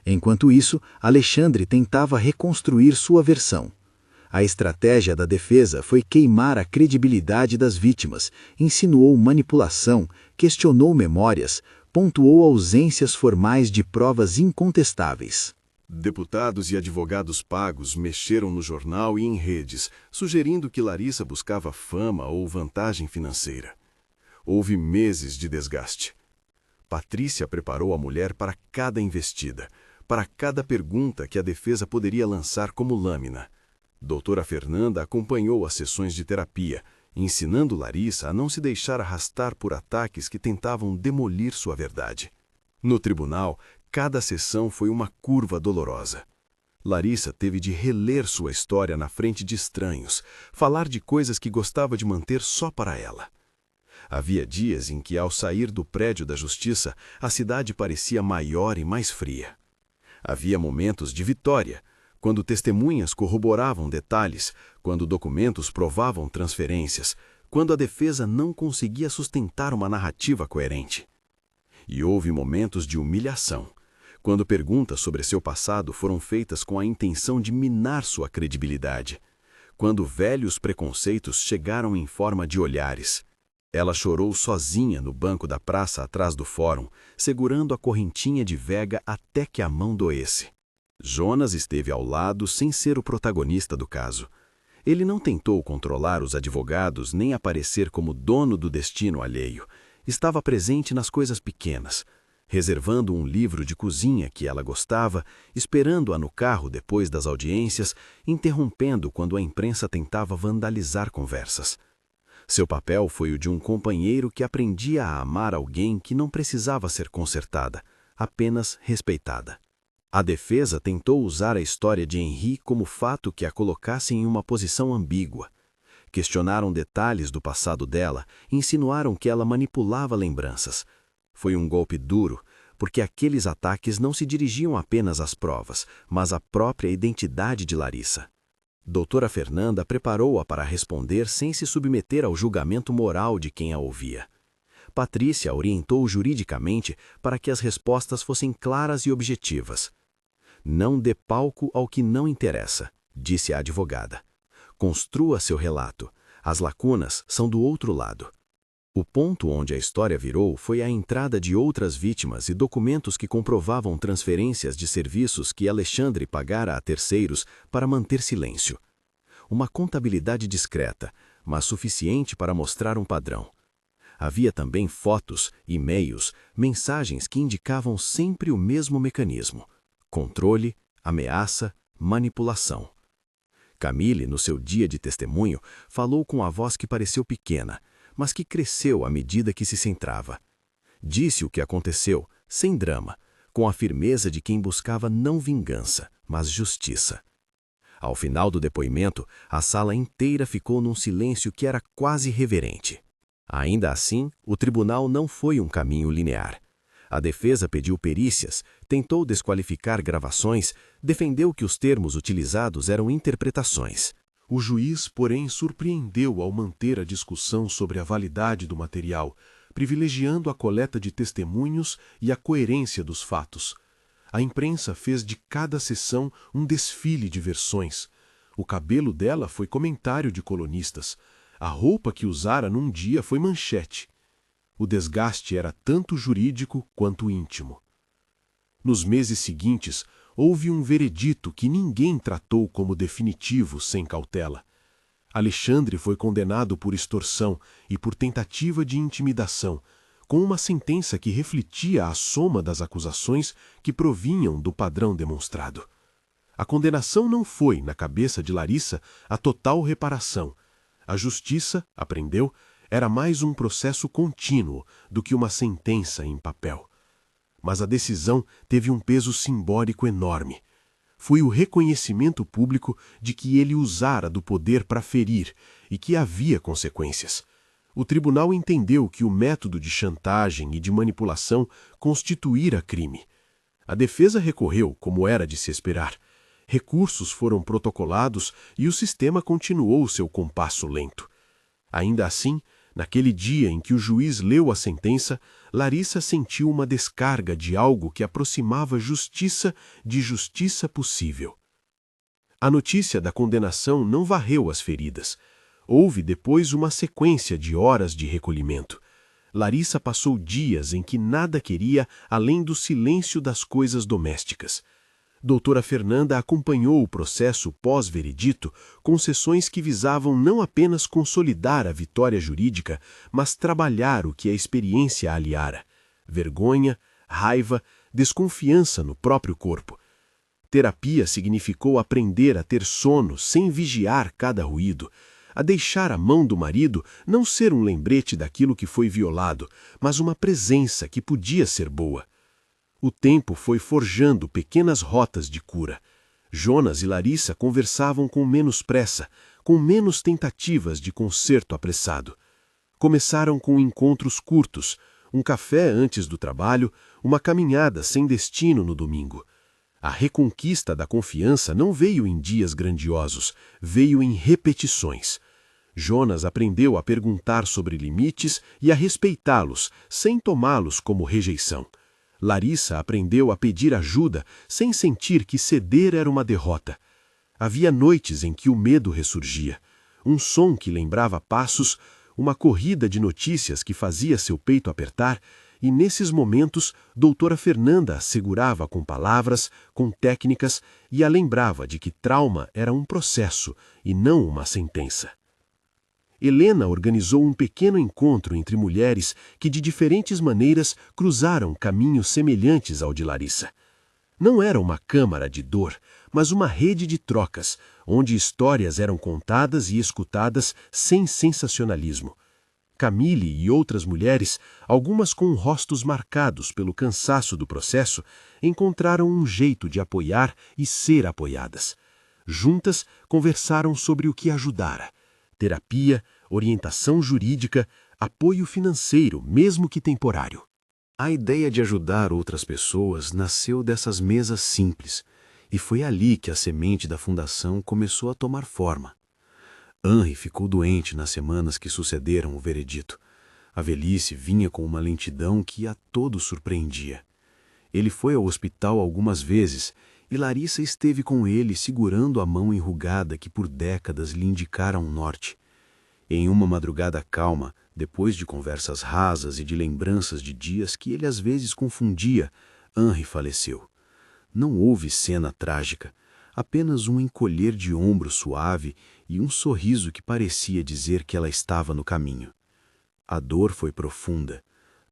Speaker 1: Enquanto isso, Alexandre tentava reconstruir sua versão. A estratégia da defesa foi queimar a credibilidade das vítimas, insinuou manipulação, questionou memórias, pontuou ausências formais de provas incontestáveis.
Speaker 3: Deputados e advogados pagos mexeram no jornal e em redes, sugerindo que Larissa buscava fama ou vantagem financeira. Houve meses de desgaste. Patrícia preparou a mulher para cada investida, para cada pergunta que a defesa poderia lançar como lâmina. Doutora Fernanda acompanhou as sessões de terapia, ensinando Larissa a não se deixar arrastar por ataques que tentavam demolir sua verdade. No tribunal, cada sessão foi uma curva dolorosa. Larissa teve de reler sua história na frente de estranhos, falar de coisas que gostava de manter só para ela. Havia dias em que, ao sair do prédio da justiça, a cidade parecia maior e mais fria. Havia momentos de vitória, quando testemunhas corroboravam detalhes, quando documentos provavam transferências, quando a defesa não conseguia sustentar uma narrativa coerente. E houve momentos de humilhação, quando perguntas sobre seu passado foram feitas com a intenção de minar sua credibilidade, quando velhos preconceitos chegaram em forma de olhares. Ela chorou sozinha no banco da praça atrás do fórum, segurando a correntinha de vega até que a mão doesse. Jonas esteve ao lado sem ser o protagonista do caso. Ele não tentou controlar os advogados nem aparecer como dono do destino alheio. Estava presente nas coisas pequenas, reservando um livro de cozinha que ela gostava, esperando-a no carro depois das audiências, interrompendo quando a imprensa tentava vandalizar conversas. Seu papel foi o de um companheiro que aprendia a amar alguém que não precisava ser consertada, apenas respeitada. A defesa tentou usar a história de Henri como fato que a colocasse em uma posição ambígua. Questionaram detalhes do passado dela, insinuaram que ela manipulava lembranças. Foi um golpe duro, porque aqueles ataques não se dirigiam apenas às provas, mas à própria identidade de Larissa. Doutora Fernanda preparou-a para responder sem se submeter ao julgamento moral de quem a ouvia. Patrícia a orientou juridicamente para que as respostas fossem claras e objetivas. Não dê palco ao que não interessa, disse a advogada. Construa seu relato. As lacunas são do outro lado. O ponto onde a história virou foi a entrada de outras vítimas e documentos que comprovavam transferências de serviços que Alexandre pagara a terceiros para manter silêncio. Uma contabilidade discreta, mas suficiente para mostrar um padrão. Havia também fotos, e-mails, mensagens que indicavam sempre o mesmo mecanismo: controle, ameaça, manipulação. Camille, no seu dia de testemunho, falou com a voz que pareceu pequena, mas que cresceu à medida que se centrava. Disse o que aconteceu, sem drama, com a firmeza de quem buscava não vingança, mas justiça. Ao final do depoimento, a sala inteira ficou num silêncio que era quase reverente. Ainda assim, o tribunal não foi um caminho linear. A defesa pediu perícias, tentou desqualificar gravações, defendeu que os termos utilizados eram interpretações.
Speaker 2: O juiz, porém, surpreendeu ao manter a discussão sobre a validade do material, privilegiando a coleta de testemunhos e a coerência dos fatos. A imprensa fez de cada sessão um desfile de versões. O cabelo dela foi comentário de colunistas. A roupa que usara num dia foi manchete. O desgaste era tanto jurídico quanto íntimo. Nos meses seguintes,
Speaker 3: houve um veredito que ninguém tratou como definitivo sem cautela. Alexandre foi condenado por extorsão e por tentativa de intimidação, com uma sentença que refletia a soma das acusações que provinham do padrão demonstrado. A condenação não foi, na cabeça de Larissa, a total reparação. A justiça, aprendeu, era mais um processo contínuo do que uma sentença em papel. Mas a decisão teve um peso simbólico enorme. Foi o reconhecimento público de que ele usara do poder para ferir e que havia consequências. O tribunal entendeu que o método de chantagem e de manipulação constituíra crime. A defesa recorreu, como era de se esperar. Recursos foram protocolados e o sistema continuou seu compasso lento. Ainda assim, naquele dia em que o juiz leu a sentença, Larissa sentiu uma descarga de algo que aproximava justiça de justiça possível. A notícia da condenação não varreu as feridas. Houve depois uma sequência de horas de recolhimento. Larissa passou dias em que nada queria além do silêncio das coisas domésticas. Doutora Fernanda acompanhou o processo pós-veredito com sessões que visavam não apenas consolidar a vitória jurídica, mas trabalhar o que a experiência aliara: vergonha, raiva, desconfiança no próprio corpo. Terapia significou aprender a ter sono sem vigiar cada ruído, a deixar a mão do marido não ser um lembrete daquilo que foi violado, mas uma presença que podia ser boa. O tempo foi forjando pequenas rotas de cura. Jonas e Larissa conversavam com menos pressa, com menos tentativas de conserto apressado. Começaram com encontros curtos, um café antes do trabalho, uma caminhada sem destino no domingo. A reconquista da confiança não veio em dias grandiosos, veio em repetições. Jonas aprendeu a perguntar sobre limites e a respeitá-los, sem tomá-los como rejeição. Larissa aprendeu a pedir ajuda sem sentir que ceder era uma derrota. Havia noites em que o medo ressurgia, um som que lembrava passos, uma corrida de notícias que fazia seu peito apertar, e nesses momentos doutora Fernanda a segurava com palavras, com técnicas e a lembrava de que trauma era um processo e não uma sentença. Helena organizou um pequeno encontro entre mulheres que de diferentes maneiras cruzaram caminhos semelhantes ao de Larissa. Não era uma câmara de dor, mas uma rede de trocas, onde histórias eram contadas e escutadas sem sensacionalismo. Camille e outras mulheres, algumas com rostos marcados pelo cansaço do processo, encontraram um jeito de apoiar e ser apoiadas. Juntas, conversaram sobre o que ajudara: terapia, orientação jurídica, apoio financeiro, mesmo que temporário. A ideia de ajudar outras pessoas nasceu dessas mesas simples, e foi ali que a semente da fundação começou a tomar forma. Henri ficou doente nas semanas que sucederam o veredito. A velhice vinha com uma lentidão que a todos surpreendia. Ele foi ao hospital algumas vezes, e Larissa esteve com ele segurando a mão enrugada que por décadas lhe indicara um norte. Em uma madrugada calma, depois de conversas rasas e de lembranças de dias que ele às vezes confundia, Henri faleceu. Não houve cena trágica, apenas um encolher de ombro suave e um sorriso que parecia dizer que ela estava no caminho. A dor foi profunda.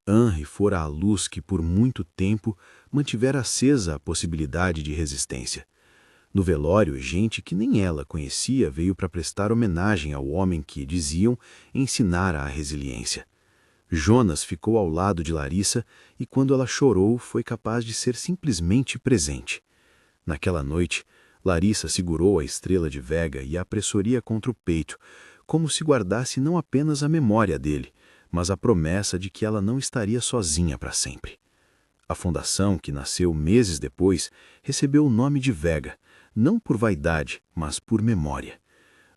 Speaker 3: Henri fora a luz que por muito tempo mantivera acesa a possibilidade de resistência. No velório, gente que nem ela conhecia veio para prestar homenagem ao homem que, diziam, ensinara a resiliência. Jonas ficou ao lado de Larissa e, quando ela chorou, foi capaz de ser simplesmente presente. Naquela noite, Larissa segurou a estrela de Vega e a pressoria contra o peito, como se guardasse não apenas a memória dele, mas a promessa de que ela não estaria sozinha para sempre. A fundação, que nasceu meses depois, recebeu o nome de Vega, não por vaidade, mas por memória.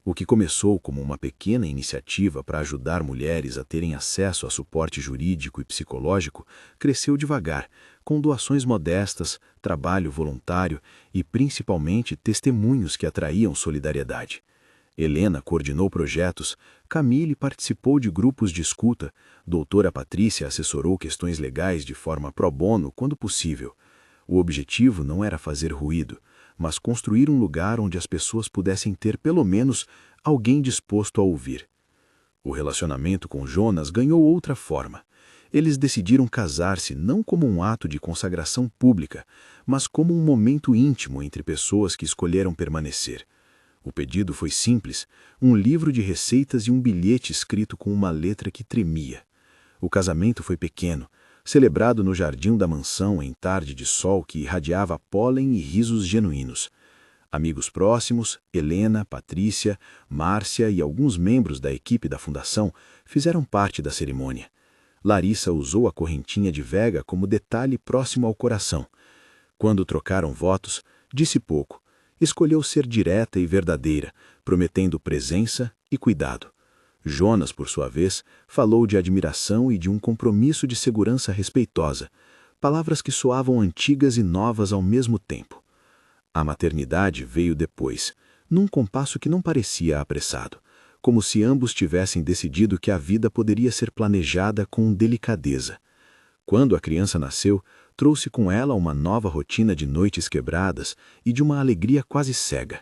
Speaker 3: O que começou como uma pequena iniciativa para ajudar mulheres a terem acesso a suporte jurídico e psicológico, cresceu devagar, com doações modestas, trabalho voluntário e, principalmente, testemunhos que atraíam solidariedade. Helena coordenou projetos, Camille participou de grupos de escuta, doutora Patrícia assessorou questões legais de forma pro bono quando possível.
Speaker 1: O objetivo não era fazer ruído, mas construir um lugar onde as pessoas pudessem ter pelo menos alguém disposto a ouvir. O relacionamento com Jonas ganhou outra forma. Eles decidiram casar-se não como um ato de consagração pública, mas como um momento íntimo entre pessoas que escolheram permanecer. O pedido foi simples, um livro de receitas e um bilhete escrito com uma letra que tremia. O casamento foi pequeno, celebrado no jardim da mansão em tarde de sol que irradiava pólen e risos genuínos. Amigos próximos, Helena, Patrícia, Márcia e alguns membros da equipe da fundação fizeram parte da cerimônia. Larissa usou a correntinha de Vega como detalhe próximo ao coração. Quando trocaram votos, disse pouco. Escolheu ser direta e verdadeira, prometendo presença e cuidado. Jonas, por sua vez, falou de admiração e de um compromisso de segurança respeitosa, palavras que soavam antigas e novas ao mesmo tempo. A maternidade veio depois, num compasso que não parecia apressado, como se ambos tivessem decidido que a vida poderia ser planejada com delicadeza. Quando a criança nasceu, trouxe com ela uma nova rotina de noites quebradas e de uma alegria quase cega.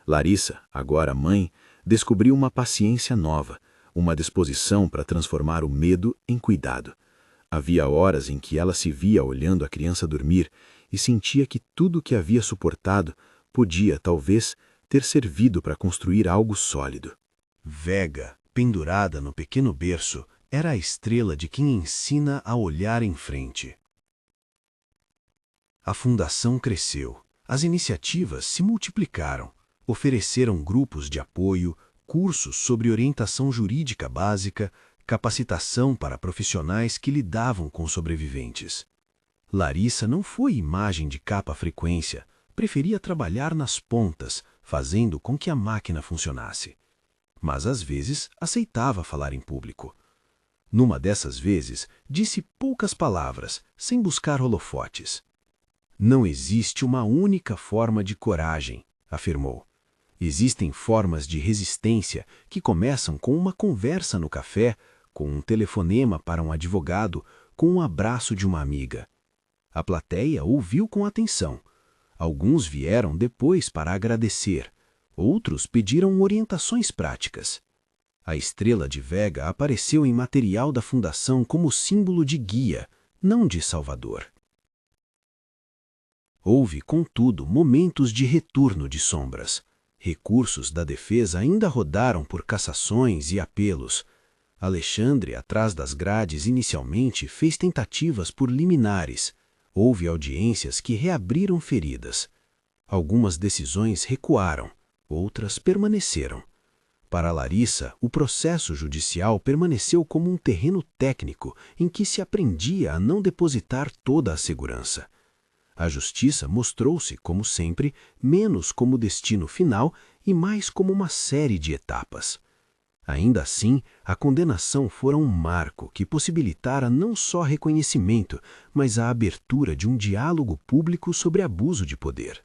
Speaker 1: Larissa, agora mãe, descobriu uma paciência nova, uma disposição para transformar o medo em cuidado. Havia horas em que ela se via olhando a criança dormir e sentia que tudo o que havia suportado podia, talvez, ter servido para construir algo sólido.
Speaker 3: Vega, pendurada no pequeno berço, era a estrela de quem ensina a olhar em frente. A fundação cresceu. As iniciativas se multiplicaram. Ofereceram grupos de apoio, cursos sobre orientação jurídica básica, capacitação para profissionais que lidavam com sobreviventes. Larissa não foi imagem de capa frequência, preferia trabalhar nas pontas, fazendo com que a máquina funcionasse. Mas às vezes aceitava falar em público. Numa dessas vezes, disse poucas palavras, sem buscar holofotes. Não existe uma única forma de coragem, afirmou. Existem formas de resistência que começam com uma conversa no café, com um telefonema para um advogado, com um abraço de uma amiga. A plateia ouviu com atenção. Alguns vieram depois para agradecer. Outros pediram orientações práticas. A estrela de Vega apareceu em material da fundação como símbolo de guia, não de salvador. Houve, contudo, momentos de retorno de sombras. Recursos da defesa ainda rodaram por cassações e apelos. Alexandre, atrás das grades, inicialmente fez tentativas por liminares. Houve audiências que reabriram feridas. Algumas decisões recuaram, outras permaneceram. Para Larissa, o processo judicial permaneceu como um terreno técnico em que se aprendia a não depositar toda a segurança. A justiça mostrou-se, como sempre, menos como destino final e mais como uma série de etapas. Ainda assim, a condenação fora um marco que possibilitara não só reconhecimento, mas a abertura de um diálogo público sobre abuso de poder.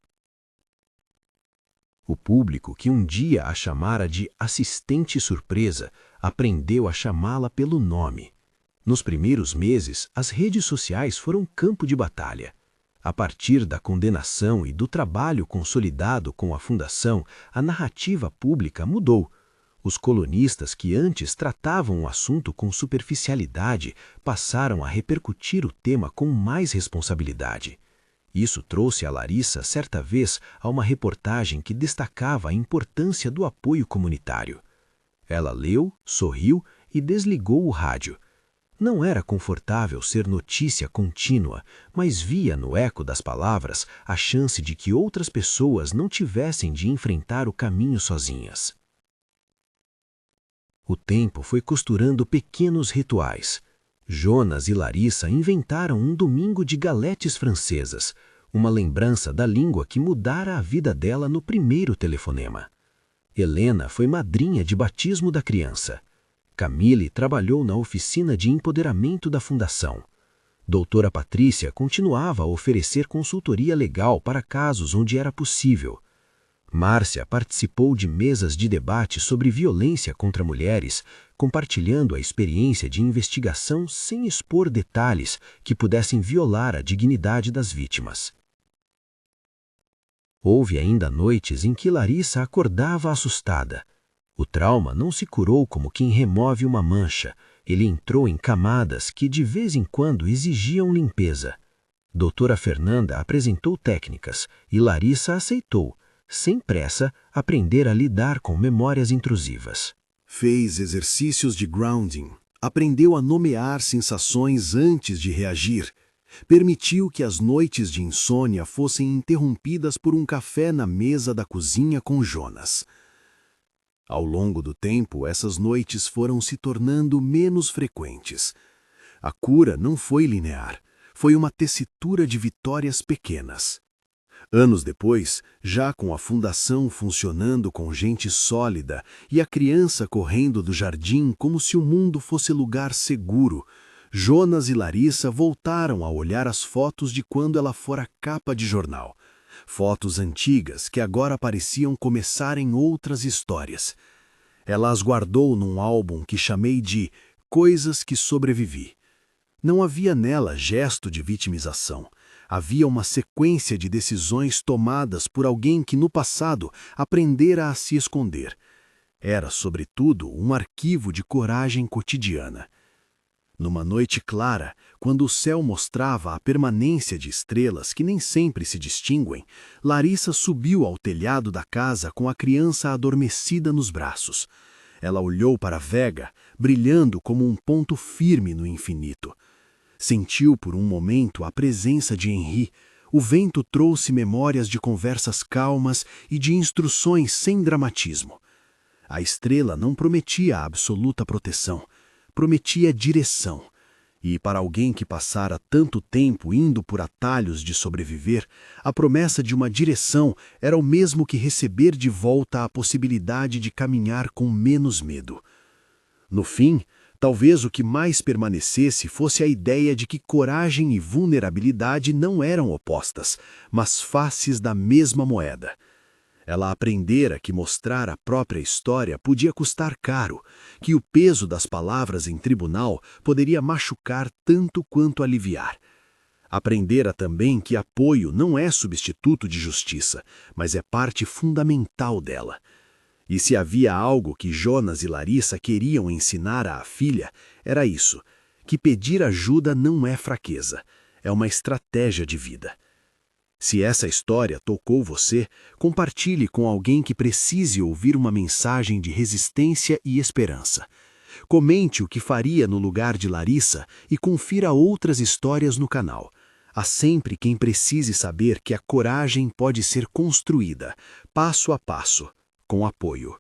Speaker 3: O público, que um dia a chamara de assistente surpresa, aprendeu a chamá-la pelo nome. Nos primeiros meses, as redes sociais foram campo de batalha. A partir da condenação e do trabalho consolidado com a fundação, a narrativa pública mudou. Os colunistas que antes tratavam o assunto com superficialidade passaram a repercutir o tema com mais responsabilidade. Isso trouxe a Larissa, certa vez, a uma reportagem que destacava a importância do apoio comunitário. Ela leu, sorriu e desligou o rádio. Não era confortável ser notícia contínua, mas via no eco das palavras a chance de que outras pessoas não tivessem de enfrentar o caminho sozinhas. O tempo foi costurando pequenos rituais. Jonas e Larissa inventaram um domingo de galetes francesas, uma lembrança da língua que mudara a vida dela no primeiro telefonema. Helena foi madrinha de batismo da criança. Camille trabalhou na oficina de empoderamento da fundação. Doutora Patrícia continuava a oferecer consultoria legal para casos onde era possível. Márcia participou de mesas de debate sobre violência contra mulheres, compartilhando a experiência de investigação sem expor detalhes que pudessem violar a dignidade das vítimas.
Speaker 5: Houve ainda noites em que Larissa acordava assustada. O trauma não se curou como quem remove uma mancha. Ele entrou em camadas que de vez em quando exigiam limpeza. Doutora Fernanda apresentou técnicas e Larissa aceitou, sem pressa, aprender a lidar com memórias intrusivas.
Speaker 3: Fez exercícios de grounding, aprendeu a nomear sensações antes de reagir, permitiu que as noites de insônia fossem interrompidas por um café na mesa da cozinha com Jonas. Ao longo do tempo, essas noites foram se tornando menos frequentes. A cura não foi linear, foi uma tessitura de vitórias pequenas. Anos depois, já com a fundação funcionando com gente sólida e a criança correndo do jardim como se o mundo fosse lugar seguro, Jonas e Larissa voltaram a olhar as fotos de quando ela fora capa de jornal. Fotos antigas que agora pareciam começarem outras histórias. Ela as guardou num álbum que chamei de Coisas que Sobrevivi. Não havia nela gesto de vitimização. Havia uma sequência de decisões tomadas por alguém que no passado aprendera a se esconder. Era, sobretudo, um arquivo de coragem cotidiana. Numa noite clara, quando o céu mostrava a permanência de estrelas que nem sempre se distinguem, Larissa subiu ao telhado da casa com a criança adormecida nos braços. Ela olhou para Vega, brilhando como um ponto firme no infinito. Sentiu por um momento a presença de Henri. O vento trouxe memórias de conversas calmas e de instruções sem dramatismo. A estrela não prometia absoluta proteção. Prometia direção, e para alguém que passara tanto tempo indo por atalhos de sobreviver, a promessa de uma direção era o mesmo que receber de volta a possibilidade de caminhar com menos medo. No fim, talvez o que mais permanecesse fosse a ideia de que coragem e vulnerabilidade não eram opostas, mas faces da mesma moeda. Ela aprendera que mostrar a própria história podia custar caro, que o peso das palavras em tribunal poderia machucar tanto quanto aliviar. Aprendera também que apoio não é substituto de justiça, mas é parte fundamental dela. E se havia algo que Jonas e Larissa queriam ensinar à filha, era isso, que pedir ajuda não é fraqueza, é uma estratégia de vida. Se essa história tocou você, compartilhe com alguém que precise ouvir uma mensagem de resistência e esperança. Comente o que faria no lugar de Larissa e confira outras histórias no canal. Há sempre quem precise saber que a coragem pode ser construída, passo a passo, com apoio.